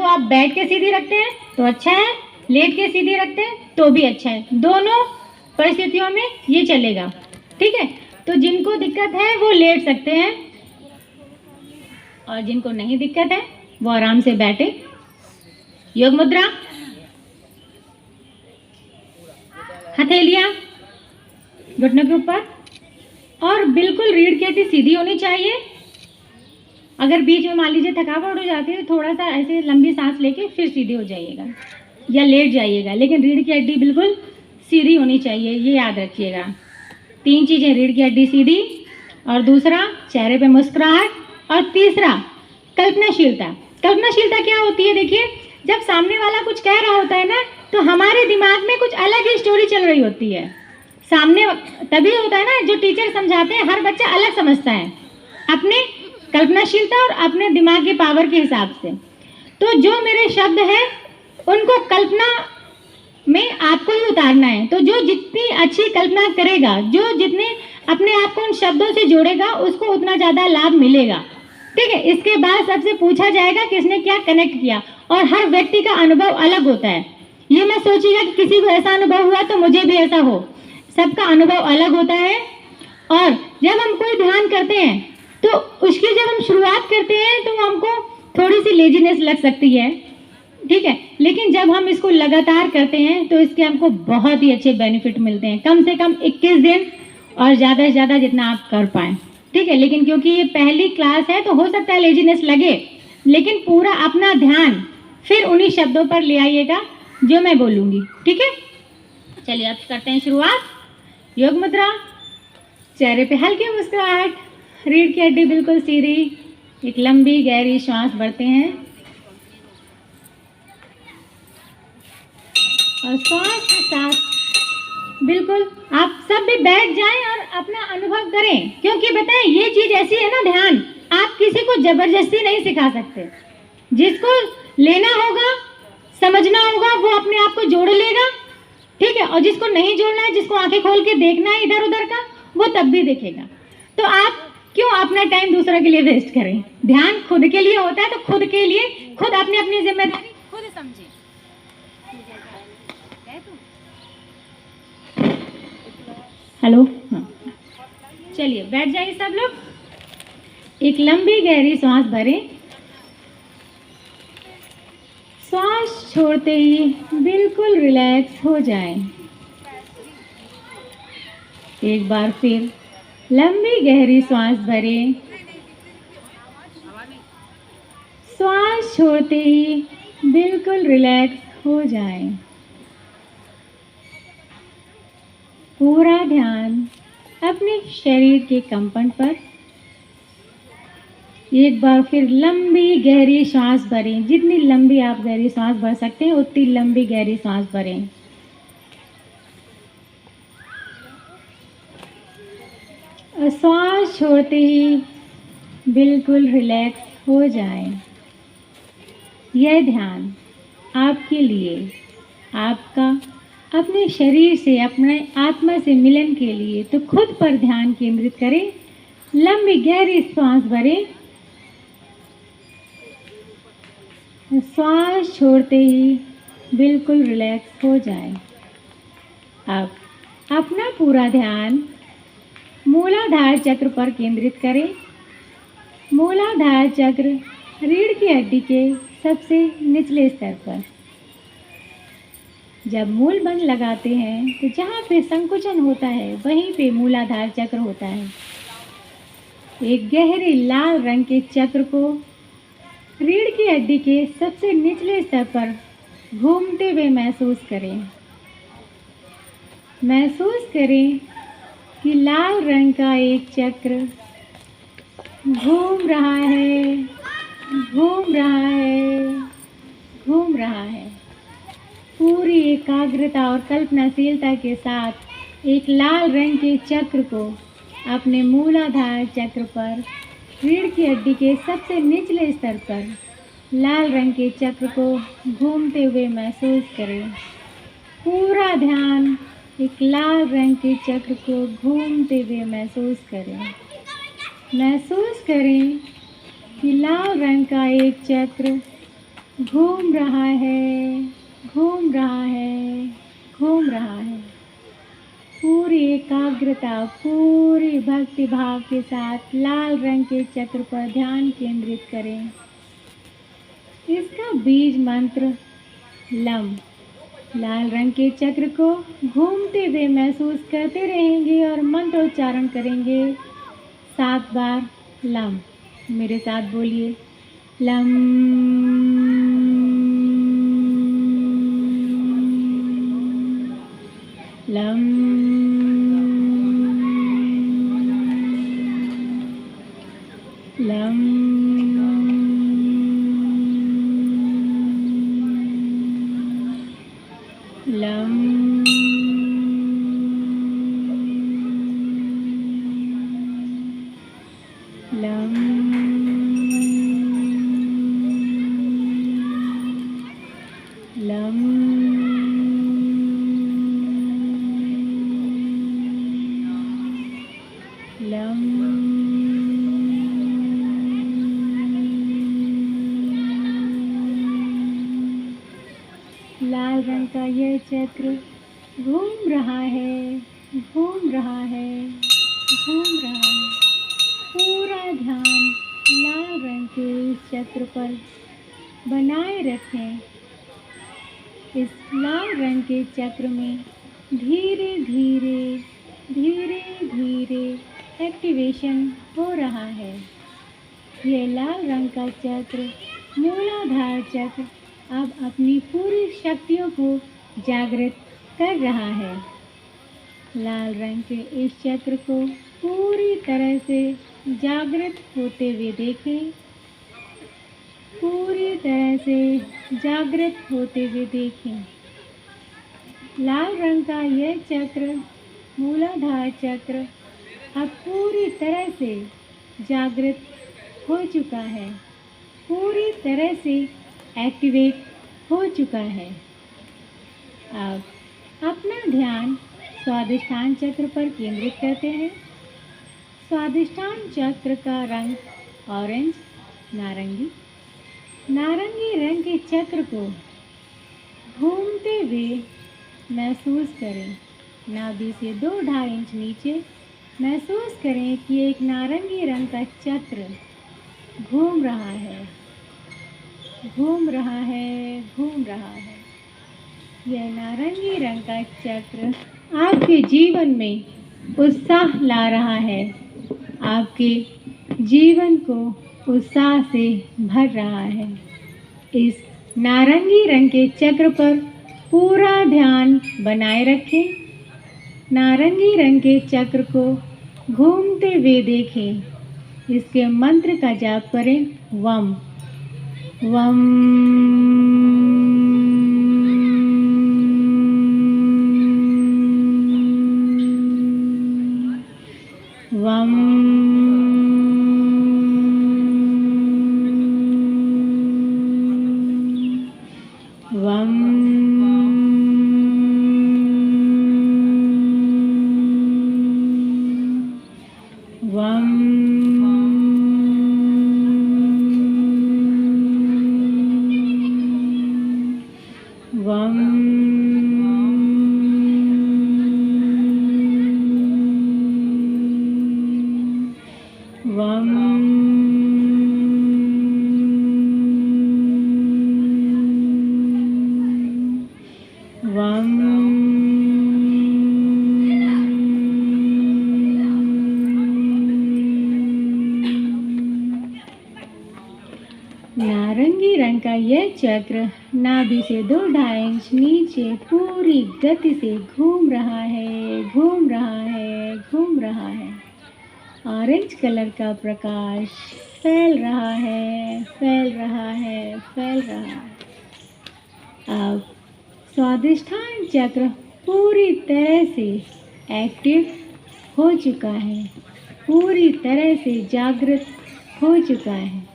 आप बैठ के सीधी रखते हैं तो अच्छा है, लेट के सीधी रखते हैं तो भी अच्छा है, दोनों परिस्थितियों में ये चलेगा। ठीक है, तो जिनको दिक्कत है वो लेट सकते हैं और जिनको नहीं दिक्कत है वो आराम से बैठे। योग मुद्रा, हथेलियां घुटनों के ऊपर और बिल्कुल रीढ़ की हड्डी सीधी होनी चाहिए। अगर बीच में मान लीजिए थकावट हो जाती है तो थोड़ा सा ऐसे लंबी सांस लेके फिर सीधे हो जाइएगा या लेट जाइएगा, लेकिन रीढ़ की हड्डी बिल्कुल सीधी होनी चाहिए, ये याद रखिएगा। 3 चीज़ें, रीढ़ की हड्डी सीधी, और दूसरा चेहरे पे मुस्कुराहट, और तीसरा कल्पनाशीलता। कल्पनाशीलता क्या होती है? देखिए, जब सामने वाला कुछ कह रहा होता है ना तो हमारे दिमाग में कुछ अलग ही स्टोरी चल रही होती है। सामने तभी होता है ना, जो टीचर समझाते हैं हर बच्चा अलग समझता है अपने कल्पनाशीलता और अपने दिमाग की पावर के हिसाब से। तो जो मेरे शब्द हैं उनको कल्पना में आपको ही उतारना है। तो जो जितनी अच्छी कल्पना करेगा, जो जितने अपने आप को उन शब्दों से जोड़ेगा, उसको उतना ज़्यादा लाभ मिलेगा। ठीक है, इसके बाद सबसे पूछा जाएगा किसने क्या कनेक्ट किया, और हर व्यक्ति का अनुभव अलग होता है। ये मत सोचिएगा कि किसी को ऐसा अनुभव हुआ तो मुझे भी ऐसा हो, सबका अनुभव अलग होता है। और जब हम कोई ध्यान करते हैं तो उसकी जब हम शुरुआत करते हैं तो हमको थोड़ी सी लेजीनेस लग सकती है, ठीक है, लेकिन जब हम इसको लगातार करते हैं तो इसके हमको बहुत ही अच्छे बेनिफिट मिलते हैं। कम से कम 21 दिन और ज़्यादा से ज़्यादा जितना आप कर पाएँ। ठीक है, लेकिन क्योंकि ये पहली क्लास है तो हो सकता है लेजीनेस लगे, लेकिन पूरा अपना ध्यान फिर उन्हीं शब्दों पर ले आइएगा जो मैं बोलूँगी। ठीक है, चलिए अब करते हैं शुरुआत। योग मुद्रा, चेहरे पे हल्की मुस्कुराहट, रीढ़ की हड्डी बिल्कुल सीधी, एक लंबी गहरी श्वास भरते हैं और श्वास के साथ बिल्कुल आप सब भी बैठ जाएं और अपना अनुभव करें, क्योंकि बताएं ये चीज़ ऐसी है ना, ध्यान आप किसी को जबरदस्ती नहीं सिखा सकते। जिसको लेना होगा, समझना होगा, वो अपने आप को जोड़ लेगा। ठीक है, और जिसको नहीं जोड़ना है, जिसको आंखें खोल के देखना है इधर उधर का, वो तब भी देखेगा। तो आप क्यों अपना टाइम दूसरों के लिए वेस्ट करें? ध्यान खुद के लिए होता है तो खुद के लिए खुद अपनी अपनी जिम्मेदारी खुद समझे। हेलो, हाँ, चलिए बैठ जाइए सब लोग। एक लंबी गहरी सांस भरें, सांस छोड़ते ही बिल्कुल रिलैक्स हो जाएं। एक बार फिर लंबी गहरी सांस भरें, सांस छोड़ते ही बिल्कुल रिलैक्स हो जाएं। पूरा ध्यान अपने शरीर के कंपन पर। एक बार फिर लंबी गहरी सांस भरें, जितनी लंबी आप गहरी सांस भर सकते हैं उतनी लंबी गहरी सांस भरें। और सांस छोड़ते ही बिल्कुल रिलैक्स हो जाएं। यह ध्यान आपके लिए, आपका अपने शरीर से, अपने आत्मा से मिलन के लिए, तो खुद पर ध्यान केंद्रित करें। लंबी गहरी सांस भरें, सांस छोड़ते ही बिल्कुल रिलैक्स हो जाए। अब अपना पूरा ध्यान मूलाधार चक्र पर केंद्रित करें। मूलाधार चक्र रीढ़ की हड्डी के सबसे निचले स्तर पर। जब मूल बंध लगाते हैं तो जहाँ पे संकुचन होता है वहीं पे मूलाधार चक्र होता है। एक गहरे लाल रंग के चक्र को रीढ़ की हड्डी के सबसे निचले स्तर पर घूमते हुए महसूस करें। महसूस करें कि लाल रंग का एक चक्र घूम रहा है, घूम रहा है, घूम रहा है। पूरी एकाग्रता और कल्पनाशीलता के साथ एक लाल रंग के चक्र को अपने मूलाधार चक्र पर, रीढ़ की हड्डी के सबसे निचले स्तर पर लाल रंग के चक्र को घूमते हुए महसूस करें। पूरा ध्यान एक लाल रंग के चक्र को घूमते हुए महसूस करें। महसूस करें कि लाल रंग का एक चक्र घूम रहा है, घूम रहा है, घूम रहा है। पूरी एकाग्रता, पूरी भक्ति भाव के साथ लाल रंग के चक्र पर ध्यान केंद्रित करें। इसका बीज मंत्र लम। लाल रंग के चक्र को घूमते हुए महसूस करते रहेंगे और मंत्र उच्चारण करेंगे 7 बार लम। मेरे साथ बोलिए लम लम लम लम लम लम लम लाल रंग का यह चक्र घूम रहा है, घूम रहा है, घूम रहा है। पूरा ध्यान लाल रंग के इस चक्र पर बनाए रखें। इस लाल रंग के चक्र में धीरे धीरे धीरे धीरे एक्टिवेशन हो रहा है। यह लाल रंग का चक्र, मूलाधार चक्र, अब अपनी पूरी शक्तियों को जागृत कर रहा है। लाल रंग के इस चक्र को पूरी तरह से जागृत होते हुए देखें। पूरी तरह से जागृत होते हुए देखें। लाल रंग का यह चक्र, मूलाधार चक्र, अब पूरी तरह से जागृत हो चुका है, पूरी तरह से एक्टिवेट हो चुका है। अब अपना ध्यान स्वादिष्ठान चक्र पर केंद्रित करते हैं। स्वादिष्ठान चक्र का रंग ऑरेंज, नारंगी। नारंगी रंग के चक्र को घूमते हुए महसूस करें। नाभि से 2-2.5 इंच नीचे महसूस करें कि एक नारंगी रंग का चक्र घूम रहा है, घूम रहा है, घूम रहा है। यह नारंगी रंग का चक्र आपके जीवन में उत्साह ला रहा है, आपके जीवन को उत्साह से भर रहा है। इस नारंगी रंग के चक्र पर पूरा ध्यान बनाए रखें। नारंगी रंग के चक्र को घूमते हुए देखें। इसके मंत्र का जाप करें वम वम वम वम वम वम वम वम नारंगी रंग का यह चक्र नाभि से 2-2.5 इंच नीचे पूरी गति से घूम रहा है, घूम रहा है, घूम रहा है। ऑरेंज कलर का प्रकाश फैल रहा है, फैल रहा है, फैल रहा है। अब स्वादिष्ठान चक्र पूरी तरह से एक्टिव हो चुका है, पूरी तरह से जागृत हो चुका है।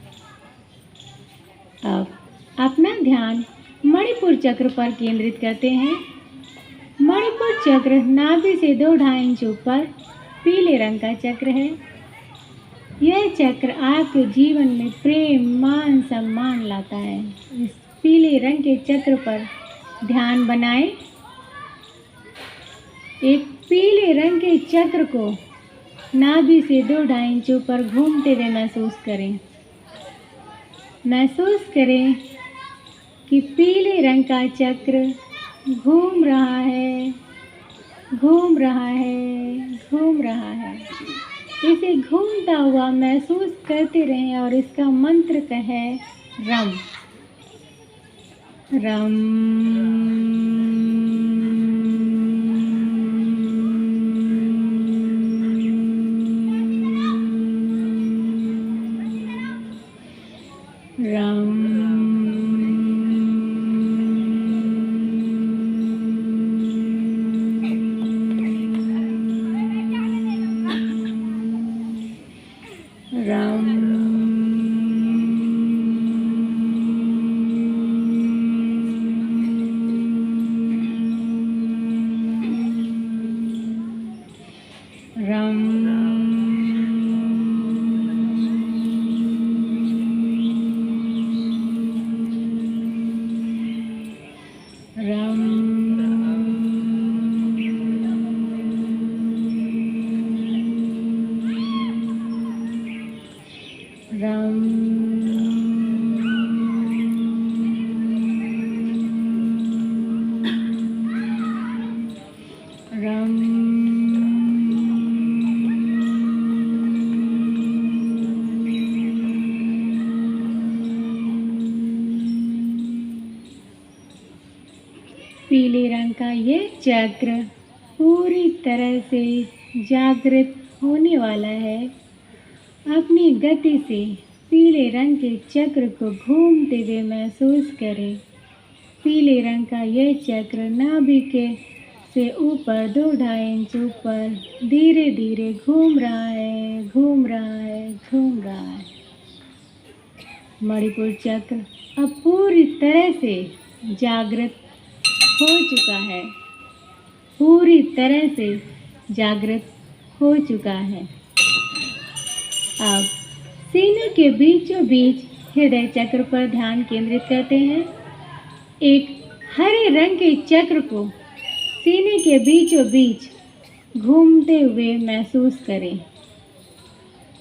अब अपना ध्यान मणिपुर चक्र पर केंद्रित करते हैं। मणिपुर चक्र नाभि से 2-2.5 इंच ऊपर पीले रंग का चक्र है। यह चक्र आपके जीवन में प्रेम, मान, सम्मान लाता है। इस पीले रंग के चक्र पर ध्यान बनाएं। एक पीले रंग के चक्र को नाभि से 2-2.5 इंच ऊपर घूमते हुए महसूस करें। महसूस करें कि पीले रंग का चक्र घूम रहा है, घूम रहा है, घूम रहा है। इसे घूमता हुआ महसूस करते रहें और इसका मंत्र है रम। रम पीले रंग का ये चक्र पूरी तरह से जागृत होने वाला है। अपनी गति से पीले रंग के चक्र को घूमते हुए महसूस करें। पीले रंग का यह चक्र नाभि के से ऊपर 2-2.5 इंच ऊपर धीरे धीरे घूम रहा है, घूम रहा है, घूम रहा है। मणिपुर चक्र अब पूरी तरह से जागृत हो चुका है, पूरी तरह से जागृत हो चुका है। अब सीने के बीचों बीच हृदय चक्र पर ध्यान केंद्रित करते हैं। एक हरे रंग के चक्र को सीने के बीचों बीच घूमते हुए महसूस करें।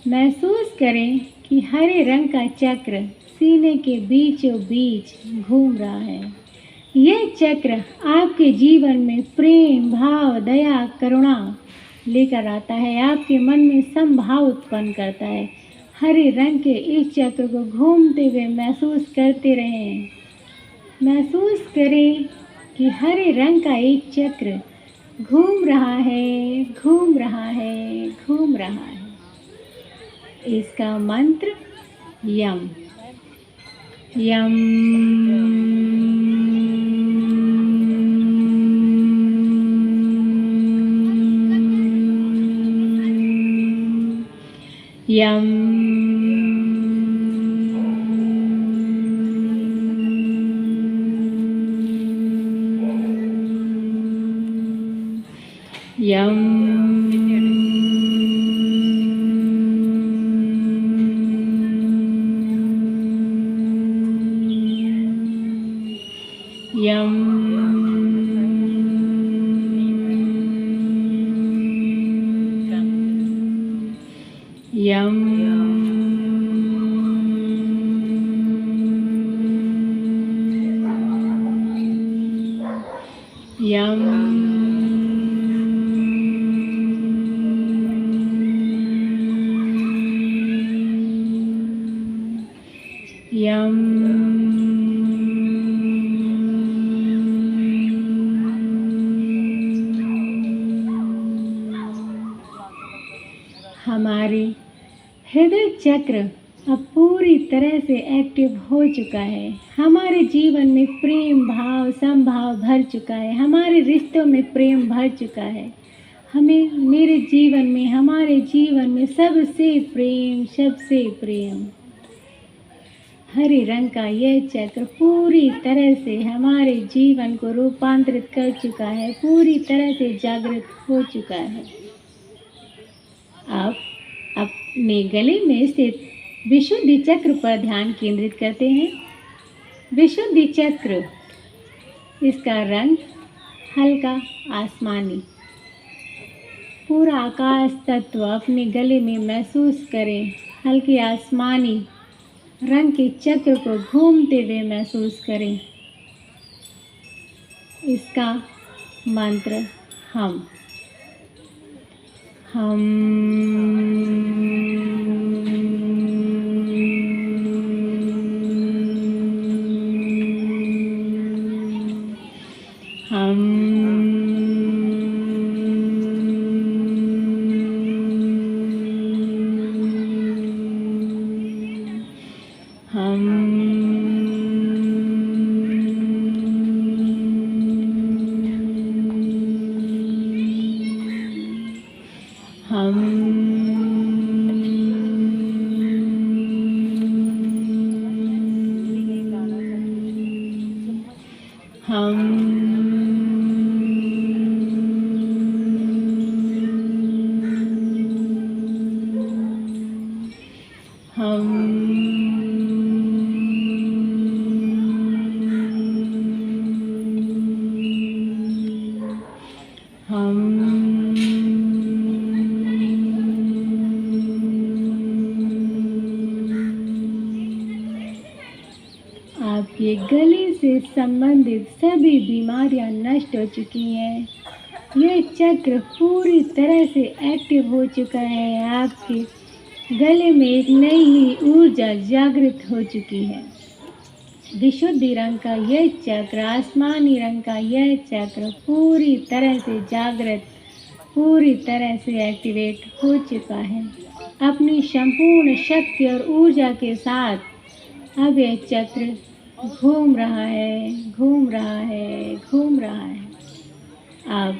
महसूस करें कि हरे रंग का चक्र सीने के बीचों बीच घूम रहा है। यह चक्र आपके जीवन में प्रेम, भाव, दया, करुणा लेकर आता है। आपके मन में समभाव उत्पन्न करता है। हरे रंग के इस चक्र को घूमते हुए महसूस करते रहें। महसूस करें कि हरे रंग का एक चक्र घूम रहा है, घूम रहा है, घूम रहा है। इसका मंत्र यम। यम यम यम यम यम यम यम हमारे हृदय चक्र अब पूरी तरह से एक्टिव हो चुका है। हमारे जीवन में प्रेम, भाव, समभाव भर चुका है। हमारे रिश्तों में प्रेम भर चुका है। मेरे जीवन में, हमारे जीवन में सबसे प्रेम, सबसे प्रेम। हरे रंग का यह चक्र पूरी तरह से हमारे जीवन को रूपांतरित कर चुका है, पूरी तरह से जागृत हो चुका है। अब अपने गले में स्थित विशुद्धि चक्र पर ध्यान केंद्रित करते हैं। विशुद्धि चक्र, इसका रंग हल्का आसमानी। पूरा आकाश तत्व अपने गले में महसूस करें। हल्के आसमानी रंग के चक्र को घूमते हुए महसूस करें। इसका मंत्र हम आपके गले से संबंधित सभी बीमारियां नष्ट हो चुकी हैं। यह चक्र पूरी तरह से एक्टिव हो चुका है। आपके गले में एक नई ही ऊर्जा जागृत हो चुकी है। विशुद्धि रंग का यह चक्र, आसमानी रंग का यह चक्र पूरी तरह से जागृत, पूरी तरह से एक्टिवेट हो चुका है। अपनी संपूर्ण शक्ति और ऊर्जा के साथ अब यह चक्र घूम रहा है, घूम रहा है, घूम रहा है। अब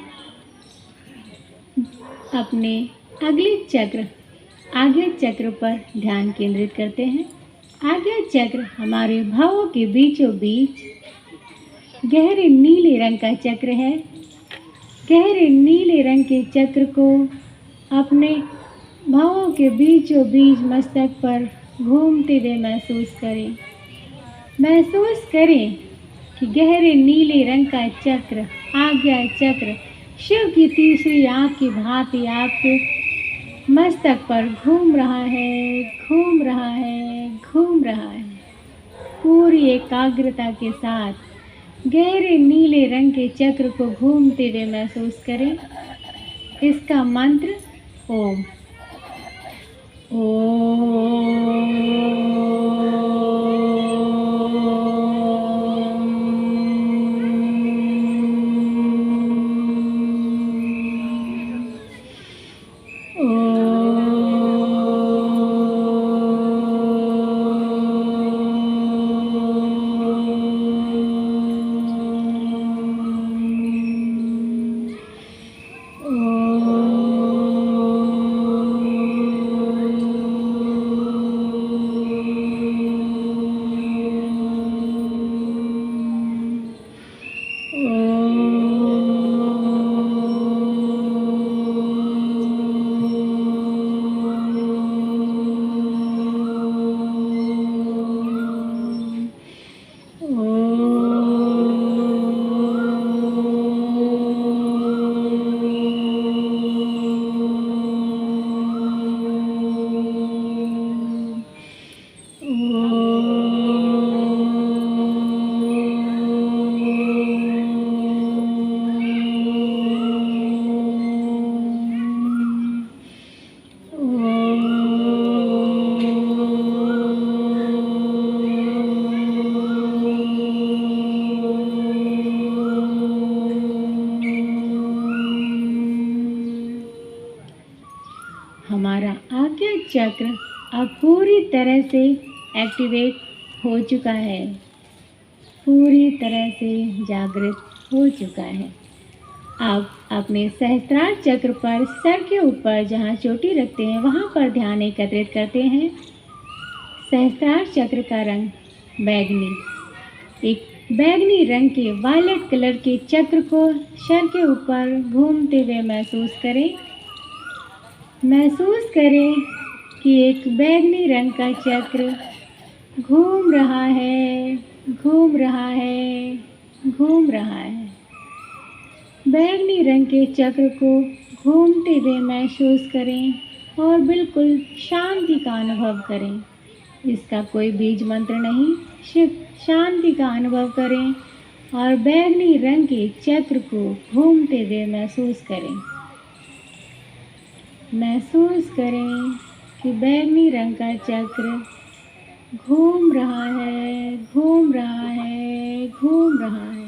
अपने अगले चक्र, आज्ञा चक्र पर ध्यान केंद्रित करते हैं। आज्ञा चक्र हमारे भावों के बीचों बीच गहरे नीले रंग का चक्र है। गहरे नीले रंग के चक्र को अपने भावों के बीचों बीच मस्तक पर घूमते हुए महसूस करें। महसूस करें कि गहरे नीले रंग का चक्र, आज्ञा चक्र, शिव की तीसरी आँख की भांति आपके मस्तक पर घूम रहा है, घूम रहा है, घूम रहा है। पूरी एकाग्रता के साथ गहरे नीले रंग के चक्र को घूमते हुए महसूस करें। इसका मंत्र ओम। हमारा आज्ञा चक्र अब पूरी तरह से एक्टिवेट हो चुका है, पूरी तरह से जागृत हो चुका है। अब अपने सहस्त्रार चक्र पर सर के ऊपर जहाँ चोटी रखते हैं वहाँ पर ध्यान एकत्रित करते हैं। सहस्त्रार चक्र का रंग बैगनी, एक बैगनी रंग के वायलेट कलर के चक्र को सर के ऊपर घूमते हुए महसूस करें। महसूस करें कि एक बैगनी रंग का चक्र घूम रहा है, घूम रहा है, घूम रहा है। बैंगनी रंग के चक्र को घूमते हुए महसूस करें और बिल्कुल शांति का अनुभव करें। इसका कोई बीज मंत्र नहीं, सिर्फ शांति का अनुभव करें और बैंगनी रंग के चक्र को घूमते हुए महसूस करें। महसूस करें कि बैंगनी रंग का चक्र घूम रहा है, घूम रहा है, घूम रहा है।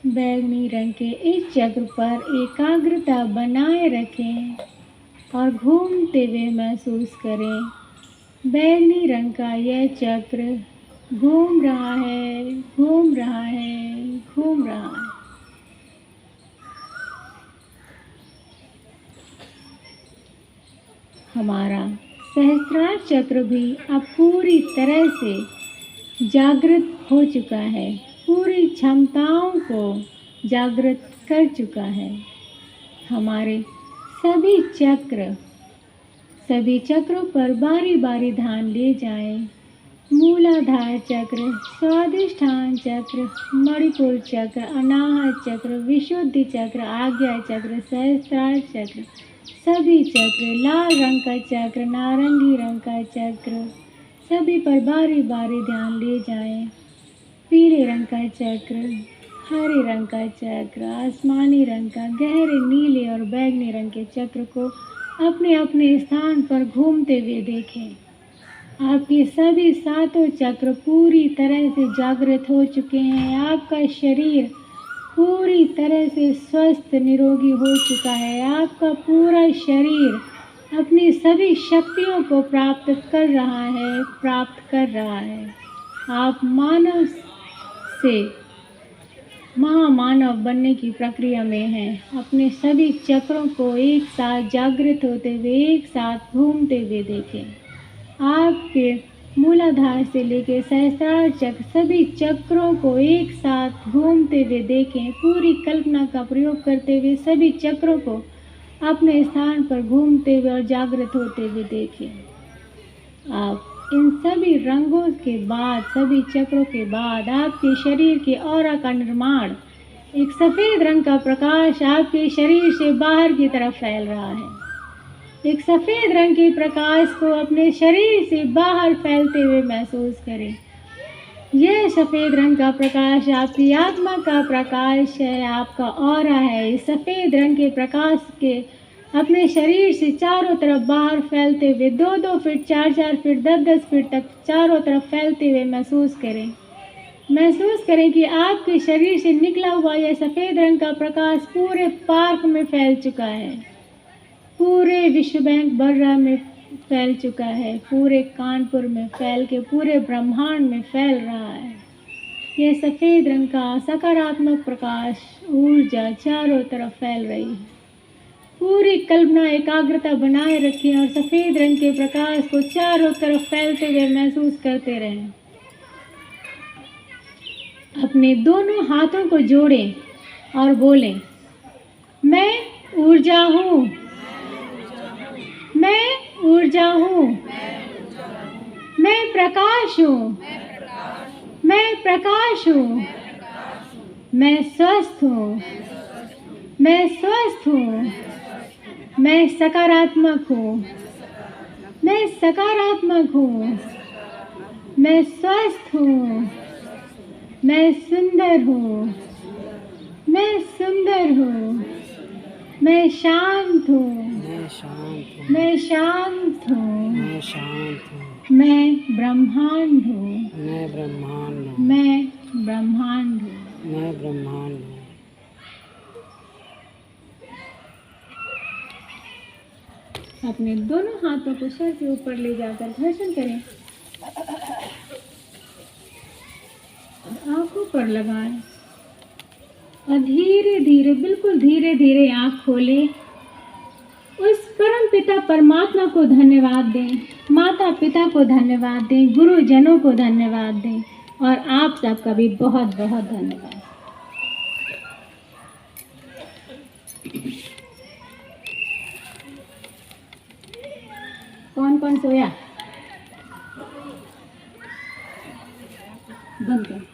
बैंगनी रंग के इस चक्र पर एकाग्रता बनाए रखें और घूमते हुए महसूस करें। बैंगनी रंग का यह चक्र घूम रहा है, घूम रहा है, घूम रहा है। हमारा सहस्त्रार चक्र भी अब पूरी तरह से जागृत हो चुका है, पूरी क्षमताओं को जागृत कर चुका है। हमारे सभी चक्रों पर बारी बारी ध्यान ले जाएं। मूलाधार चक्र, स्वादिष्ठान चक्र, मणिपुर चक्र, अनाहत चक्र, विशुद्धि चक्र, आज्ञा चक्र, सहस्त्रार चक्र, सभी चक्र, लाल रंग का चक्र, नारंगी रंग का चक्र, सभी पर बारी बारी ध्यान ले जाएं। पीले रंग का चक्र, हरे रंग का चक्र, आसमानी रंग का, गहरे नीले और बैंगनी रंग के चक्र को अपने अपने स्थान पर घूमते हुए देखें। आपके सभी सातों चक्र पूरी तरह से जागृत हो चुके हैं। आपका शरीर पूरी तरह से स्वस्थ निरोगी हो चुका है। आपका पूरा शरीर अपनी सभी शक्तियों को प्राप्त कर रहा है। आप मानव से महामानव बनने की प्रक्रिया में हैं। अपने सभी चक्रों को एक साथ जागृत होते हुए, एक साथ घूमते हुए देखें। आपके मूलाधार से लेकर सहस्त्रार चक्र, सभी चक्रों को एक साथ घूमते हुए देखें। पूरी कल्पना का प्रयोग करते हुए सभी चक्रों को अपने स्थान पर घूमते हुए और जागृत होते हुए देखें। आप इन सभी रंगों के बाद, सभी चक्रों के बाद आपके शरीर के ऑरा का निर्माण, एक सफ़ेद रंग का प्रकाश आपके शरीर से बाहर की तरफ फैल रहा है। एक सफ़ेद रंग के प्रकाश को अपने शरीर से बाहर फैलते हुए महसूस करें। यह सफ़ेद रंग का प्रकाश आपकी आत्मा का प्रकाश है, आपका ऑरा है। इस सफ़ेद रंग के प्रकाश के अपने शरीर से चारों तरफ बाहर फैलते हुए 2-2 फीट, 4-4 फीट, 10-10 फीट तक चारों तरफ फैलते हुए महसूस करें। महसूस करें कि आपके शरीर से निकला हुआ यह सफ़ेद रंग का प्रकाश पूरे पार्क में फैल चुका है, पूरे विश्व बैंक बर्रा में फैल चुका है, पूरे कानपुर में फैल के पूरे ब्रह्मांड में फैल रहा है। यह सफ़ेद रंग का सकारात्मक प्रकाश ऊर्जा चारों तरफ फैल रही है। पूरी कल्पना एकाग्रता बनाए रखें और सफ़ेद रंग के प्रकाश को चारों तरफ फैलते हुए महसूस करते रहें। अपने दोनों हाथों को जोड़ें और बोलें, मैं ऊर्जा हूँ, मैं ऊर्जा हूँ, मैं प्रकाश हूँ, मैं प्रकाश हूँ, मैं स्वस्थ हूँ, मैं स्वस्थ हूँ, मैं सकारात्मक हूँ, मैं सकारात्मक हूँ, मैं स्वस्थ हूँ, मैं सुंदर हूँ, मैं सुंदर हूँ, मैं शांत हूँ, मैं शांत हूँ, मैं ब्रह्मांड हूँ, मैं ब्रह्मांड हूँ, मैं ब्रह्मांड हूँ, मैं ब्रह्मांड हूँ। अपने दोनों हाथों को सर के ऊपर ले जाकर घर्षण करें, आंखों पर लगाएं और धीरे धीरे, बिल्कुल धीरे धीरे आंख खोलें। उस परम पिता परमात्मा को धन्यवाद दें, माता पिता को धन्यवाद दें, गुरुजनों को धन्यवाद दें और आप सबका भी बहुत बहुत धन्यवाद। कौन कौन सोया? बंद कर।